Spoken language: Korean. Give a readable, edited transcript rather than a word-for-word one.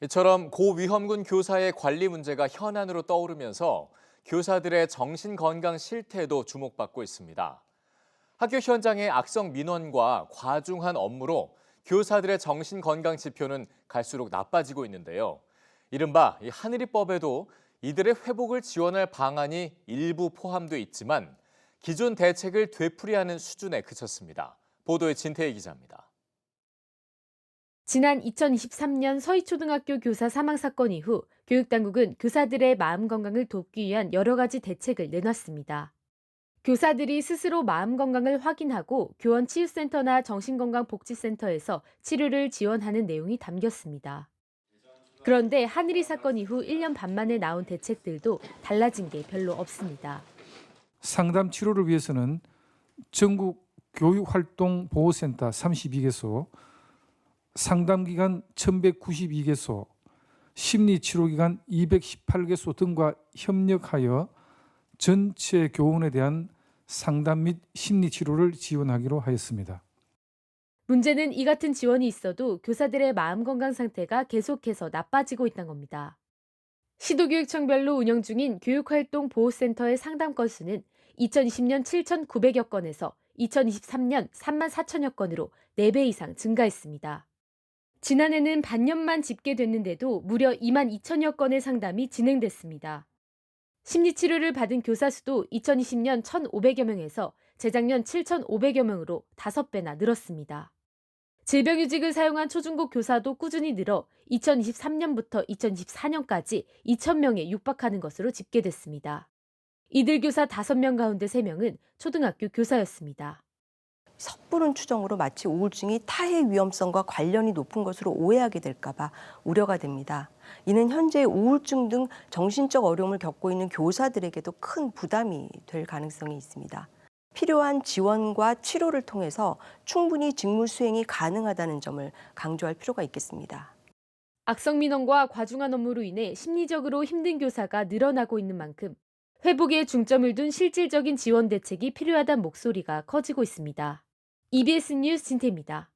이처럼 고위험군 교사의 관리 문제가 현안으로 떠오르면서 교사들의 정신건강 실태도 주목받고 있습니다. 학교 현장의 악성 민원과 과중한 업무로 교사들의 정신건강 지표는 갈수록 나빠지고 있는데요. 이른바 이 하늘이법에도 이들의 회복을 지원할 방안이 일부 포함돼 있지만 기존 대책을 되풀이하는 수준에 그쳤습니다. 보도에 진태희 기자입니다. 지난 2023년 서희초등학교 교사 사망 사건 이후 교육당국은 교사들의 마음 건강을 돕기 위한 여러 가지 대책을 내놨습니다. 교사들이 스스로 마음 건강을 확인하고 교원 치유센터나 정신건강복지센터에서 치료를 지원하는 내용이 담겼습니다. 그런데 하늘이 사건 이후 1년 반 만에 나온 대책들도 달라진 게 별로 없습니다. 상담 치료를 위해서는 전국 교육활동보호센터 32개소, 상담기관 1192개소, 심리치료기관 218개소 등과 협력하여 전체 교원에 대한 상담 및 심리치료를 지원하기로 하였습니다. 문제는 이 같은 지원이 있어도 교사들의 마음 건강 상태가 계속해서 나빠지고 있다는 겁니다. 시도교육청별로 운영 중인 교육활동 보호센터의 상담 건수는 2020년 7,900여 건에서 2023년 3만 4천여 건으로 4배 이상 증가했습니다. 지난해는 반년만 집계됐는데도 무려 2만 2천여 건의 상담이 진행됐습니다. 심리치료를 받은 교사 수도 2020년 1,500여 명에서 재작년 7,500여 명으로 5배나 늘었습니다. 질병휴직을 사용한 초중고 교사도 꾸준히 늘어 2023년부터 2024년까지 2,000명에 육박하는 것으로 집계됐습니다. 이들 교사 5명 가운데 3명은 초등학교 교사였습니다. 섣부른 추정으로 마치 우울증이 타해 위험성과 관련이 높은 것으로 오해하게 될까 봐 우려가 됩니다. 이는 현재 우울증 등 정신적 어려움을 겪고 있는 교사들에게도 큰 부담이 될 가능성이 있습니다. 필요한 지원과 치료를 통해서 충분히 직무 수행이 가능하다는 점을 강조할 필요가 있겠습니다. 악성 민원과 과중한 업무로 인해 심리적으로 힘든 교사가 늘어나고 있는 만큼 회복에 중점을 둔 실질적인 지원 대책이 필요하다는 목소리가 커지고 있습니다. EBS 뉴스 진태입니다.